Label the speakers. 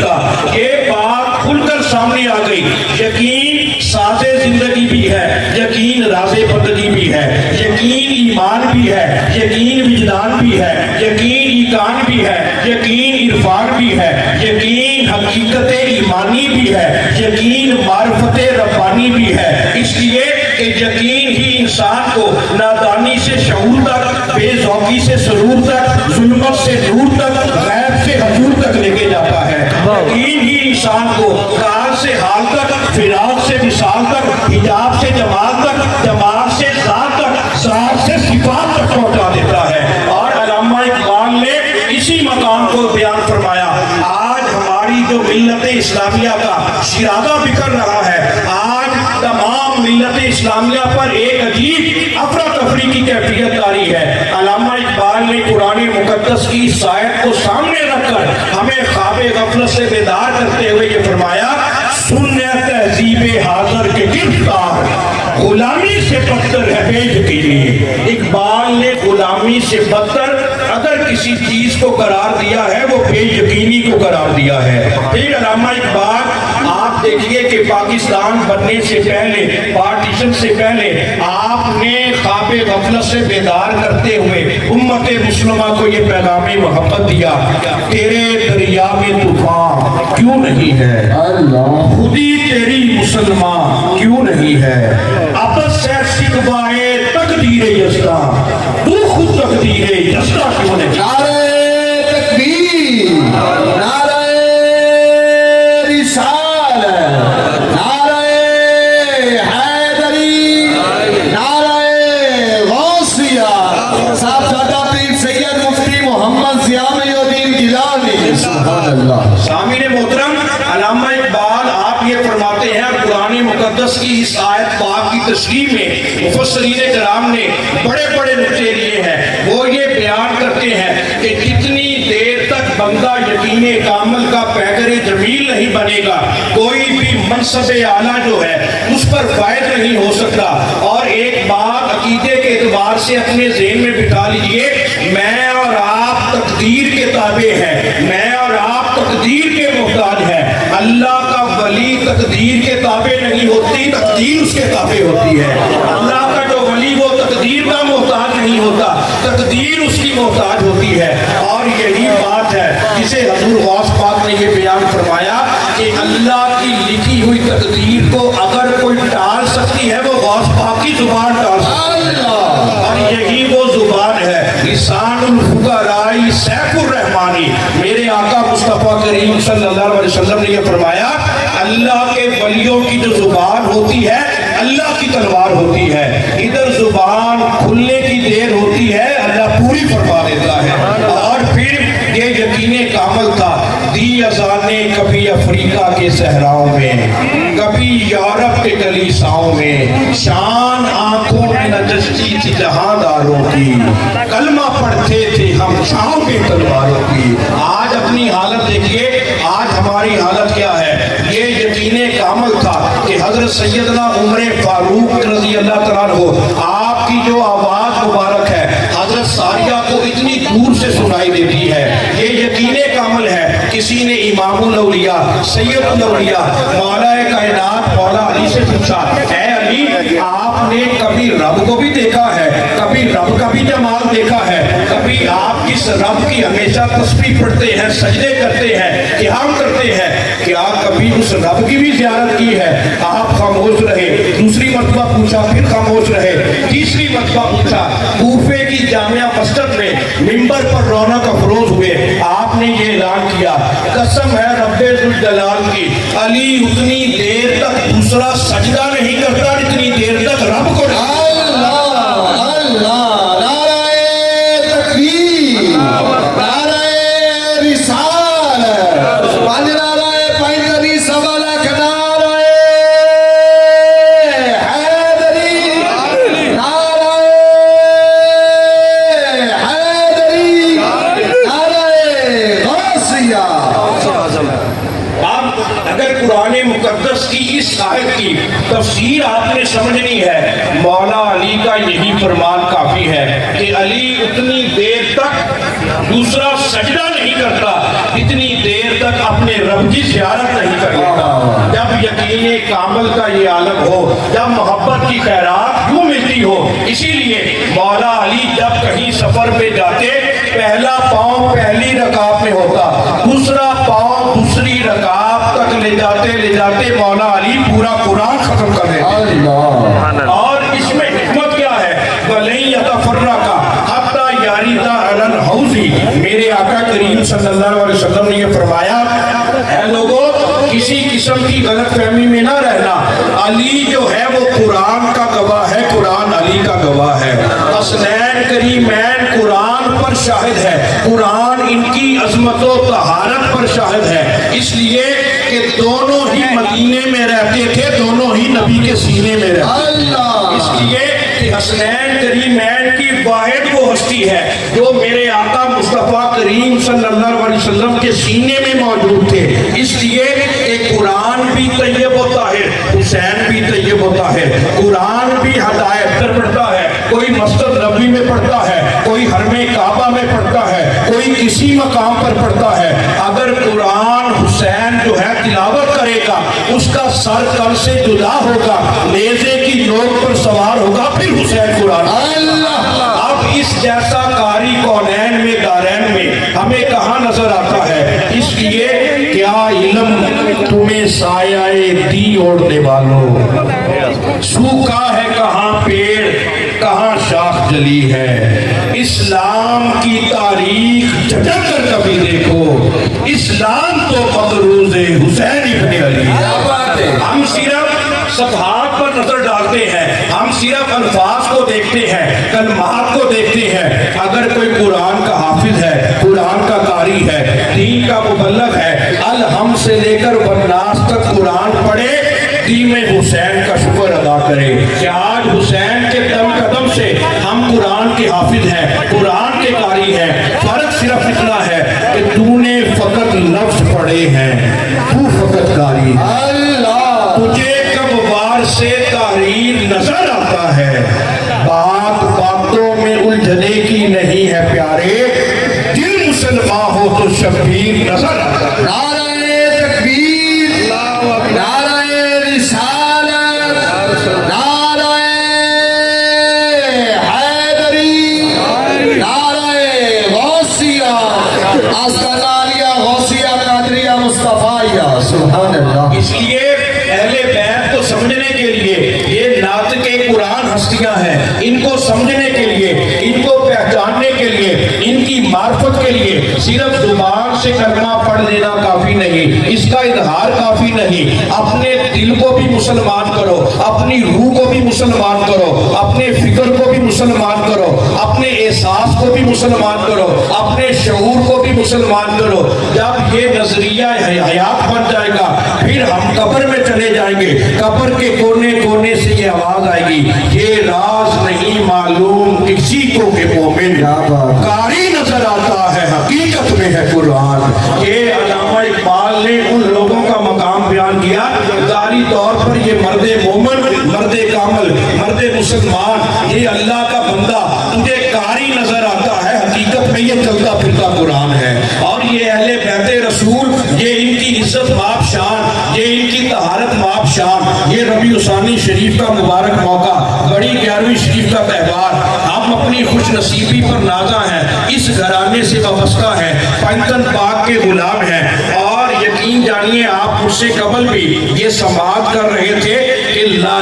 Speaker 1: کا یہ بات کھل کر سامنے آ گئی. یقین ساز زندگی بھی ہے, یقین راز بندگی بھی ہے, یقین ایمان بھی ہے, یقین وجدان بھی ہے, یقین ایقان بھی ہے, یقین عرفان بھی ہے, یقین حقیقت ایمانی بھی ہے, یقین معرفت ربانی بھی ہے. اس لیے کہ یقین ہی انسان کو نادانی سے شعور تک, بے ذوقی سے سرور تک, ظلمت سے نور تک, غیب سے حضور تک لے کے جاتا ہے. یقین ہی انسان کو کار سے حال تک, فراق سے وصال تک, حجاب سے جمال تک, جمال سے ذات تک, ذات سے صفات تک پہنچا دیتا ہے. اور علامہ اقبال نے اسی مقام کو بیان فرمایا. آج ہماری جو ملت اسلامیہ کا شرادہ بکھر رہا ہے, آج تمام ملت اسلامیہ پر ایک عجیب افراتفری کی کیفیت طاری ہے. علامہ اقبال نے قرآن مقدس کی اس آیت کو سامنے رکھ کر ہمیں خواب غفلت سے بیدار کرتے ہوئے یہ فرمایا, سن تہذیب حاضر کے گرفتار, غلامی سے بدتر ہے بے یقینی. اقبال نے غلامی سے بدتر اگر کسی چیز کو قرار دیا ہے وہ بے یقینی کو قرار دیا ہے. پھر علامہ اقبال آپ دیکھیے کہ پاکستان بننے سے پہلے, پارٹیشن سے پہلے آپ نے خواب غفلت سے بیدار کرتے ہوئے امت مسلمہ کو یہ پیغام محبت دیا, تیرے دریا میں طوفان کیوں نہیں ہے, خودی تیری مسلمان کیوں نہیں ہے, ابد سے شکوائے تقدیر یزداں, تو خود تقدیر یزداں کیوں نہیں.
Speaker 2: نعرہ تکبیر, نعرہ رسالت, نعرہ حیدری, نعرہ غوثیہ. صاحب زادہ پیر سید مفتی محمد ضیاء الدین گیلانی. سبحان اللہ.
Speaker 1: سامعین محترم, علامہ اقبال آپ یہ فرماتے ہیں, قرآن مقدس کی اس آیت پاک کی تشریح میں مفسرین کرام نے بڑے بڑے نقطے لیے ہیں. وہ یہ بیان کرتے ہیں کہ جتنی دیر تک بندہ یقین کامل کا پیکر جمیل نہیں بنے گا, کوئی بھی منصب اعلیٰ جو ہے اس پر فائد نہیں ہو سکتا. اور ایک بات عقیدے کے اعتبار سے اپنے ذہن میں بٹھا لیجئے, میں اور آپ تقدیر کے تابع ہیں, میں اور آپ تقدیر کے محتاج ہیں. اللہ کا ولی تقدیر کے تابع نہیں ہوتی, تقدیر اس کے تابع ہوتی ہے. اللہ کا جو ولی وہ تقدیر کا محتاج نہیں ہوتا, تقدیر اس کی محتاج ہوتی ہے. اور یہی بات ہے جسے حضور غوث پاک نے یہ بیان فرمایا کہ اللہ کی لکھی ہوئی تقدیر کو اگر کوئی ٹال سکتی ہے وہ غوث پاک کی زبان ٹال سکتی ہے. اور یہی وہ زبان ہے لسان الفقراء سیف الرحمانی. میرے آقا مصطفیٰ کریم صلی اللہ علیہ وسلم نے یہ فرمایا, اللہ کے ولیوں کی جو زبان ہوتی ہے اللہ کی تلوار ہوتی ہے. ادھر زبان کھلنے کی دیر ہوتی ہے, اللہ پوری فرما دیتا ہے. اور پھر یہ یقین کامل تھا, دی اذانیں کبھی افریقہ کے صحراؤں میں, کبھی یورپ کے کلیساؤں میں, شان آنکھوں میں نجستی تھی جہانداروں کی, کلمہ پڑھتے تھے ہم چھاؤں کے تلواروں کی. آج اپنی حالت دیکھیے, آج ہماری حالت کیا ہے. یہ یقین کامل تھا کہ حضرت سیدنا عمر فاروق رضی اللہ تعالیٰ عنہ, آپ کی جو آواز مبارک ہے حضرت ساریہ کو اتنی دور سے سنائی دیتی ہے. یہ یقین کامل ہے. کسی نے امام الاولیاء, سید الاولیاء, مولا کائنات مولا علی سے پوچھا, اے علی آپ نے کبھی رب کو بھی دیکھا ہے, کبھی رب کا بھی جمال دیکھا ہے, کبھی آپ کس رب کی ہمیشہ تسبیح پڑھتے ہیں, سجدے کرتے ہیں, قیام کرتے ہیں, کیا کبھی اس رب کی بھی زیارت کی ہے؟ آپ خاموش رہے. دوسری مرتبہ پوچھا, پھر خاموش رہے. تیسری مرتبہ پوچھا. کوفے کی جامعہ مسجد میں منبر پر رونق افروز ہوئے, آپ نے یہ اعلان کیا, قسم ہے رب ذوالجلال کی, علی اتنی دیر تک دوسرا سجدہ نہیں کرتا جتنی دیر تک رب کو. تفسیر آپ نے سمجھنی ہے, مولا علی کا یہی فرمان کافی ہے کہ علی اتنی دیر تک دوسرا سجدہ نہیں کرتا اتنی دیر تک اپنے رب کی زیارت نہیں کر لیتا۔ جب یقین کامل کا یہ عالم ہو، جب محبت کی خیرات یوں ملتی ہو، اسی لیے مولا علی جب کہیں سفر پہ جاتے پہلا پاؤں پہلی رکعت میں ہوتا، دوسرا پاؤں دوسری رکعت تک لے جاتے مولا علی پورا قرآن ختم کر دیتے۔ اور اس میں حکمت کیا ہے؟ وَلَن يَتَفَرَّقَا حَتَّى يَرِدَ عَلَى الْحَوْضِ، میرے آقا کریم صلی اللہ علیہ وسلم نے یہ فرمایا، اے لوگوں کسی قسم کی غلط فہمی میں نہ رہنا، علی جو ہے وہ قرآن کا گواہ ہے، قرآن علی کا گواہ ہے، حسنین کریمین قرآن پر شاہد ہے، قرآن ان کی عظمت و طہارت پر شاہد ہے، اس لیے کہ دونوں ہی مدینے میں رہتے تھے، دونوں ہی نبی کے سینے میں رہتے تھے، اس لیے کہ حسنین کریمین کی واحد وہ ہستی ہے جو میرے آقا مصطفیٰ کریم صلی اللہ علیہ وسلم کے سینے میں موجود تھے، اس لیے کہ قرآن بھی طیب و طاہر، حسین بھی طیب و طاہر، قرآن بھی ہدایت در پڑھتا ہے، کوئی مسجد نبوی میں پڑھتا ہے، کوئی حرم کعبہ میں پڑھتا ہے، کوئی کسی مقام پر پڑھتا ہے، اگر قرآن حسین جو ہے تلاوت کرے گا اس کا سر کل سے جدا ہوگا، نیزے کی نوک پر سوار ہوگا، پھر حسین قرآن۔ اب اس جیسا قاری کونین میں دارین میں ہمیں کہاں نظر آتا ہے؟ اس لیے کیا علم تمہیں سایہ دی اوڑھنے والوں، سوکھا ہے کہاں پیڑ کہاں شاخ جلی ہے، اسلام کی تاریخ جھٹک کر کبھی دیکھو، اسلام تو مقروض حسین ابن علی۔ ہم صرف صفحات پر نظر ڈالتے ہیں، ہم صرف الفاظ کو دیکھتے ہیں، کلمات کو دیکھتے ہیں، اگر کوئی قرآن کا حافظ ہے، قرآن کا قاری ہے، دین کا مبلغ ہے، الحم سے لے کر والناس تک قرآن پڑھے، دین حسین کا شکر ادا کرے کہ آج حسین کے قدم سے ہم قرآن کے حافظ ہیں، قرآن کے قاری ہیں، فرق صرف اتنا ہے کہ تو نے فقط لفظ پڑھے ہیں، تو فقط قاری ہے، تجھے کب وار سے تحریر نظر آتا ہے، بات باتوں میں الجھنے کی نہیں ہے پیارے، دل مسلمان ہو تو شبیر نظر آتا ہے۔
Speaker 2: نعرہ تکبیر، نعرہ رسالت، نعرہ حیدری، نعرہ غوثیہ، آستانیہ غوثیہ قادریہ مصطفیہ، سبحان اللہ۔
Speaker 1: اس لیے اہل بیت کو سمجھنے کے لیے یہ نعت کے قرآن ہستیاں ہیں، ان کو سمجھنے کے لیے، ان کو پہچاننے کے لیے، ان کی معرفت کے لیے صرف زبان سے کلمہ پڑھ لینا کافی نہیں، اس کا اظہار کافی نہیں، اپنے دل کو بھی مسلمان کرو، اپنی روح کو بھی مسلمان کرو، اپنے فکر کو بھی مسلمان کرو، اپنے احساس کو بھی مسلمان کرو، اپنے شعور کو بھی مسلمان کرو۔ جب یہ نظریہ حیات بن جائے گا پھر ہم قبر میں چلے جائیں گے، قبر کے کونے کونے سے یہ آواز آئے گی، یہ راز نہیں معلوم کسی کو کہ مومن قاری نظر آتا ہے، حقیقت میں ہے قرآن۔ یہ علامہ اقبال نے ان لوگوں کا مقام بیان کیا، ظاہری طور پر یہ مرد مومن، مرد کامل، مرد مسلمان، یہ اللہ کا بندہ تجھے قاری نظر آتا ہے، حقیقت میں یہ چلتا پھرتا قرآن ہے۔ اور یہ اہل بیت رسول، یہ ان کی عزت ماب شان، یہ ان کی طہارت ماب شان، یہ ربیع ثانی شریف کا مبارک موقع، بڑی 11ویں شریف کا تہوار، ہم اپنی خوش نصیبی پر نازاں ہیں، اس گھرانے سے وابستہ ہیں، پنجتن پاک کے غلام ہیں، اور یقین جانیے آپ مجھ سے قبل بھی یہ سماعت کر رہے تھے کہ لا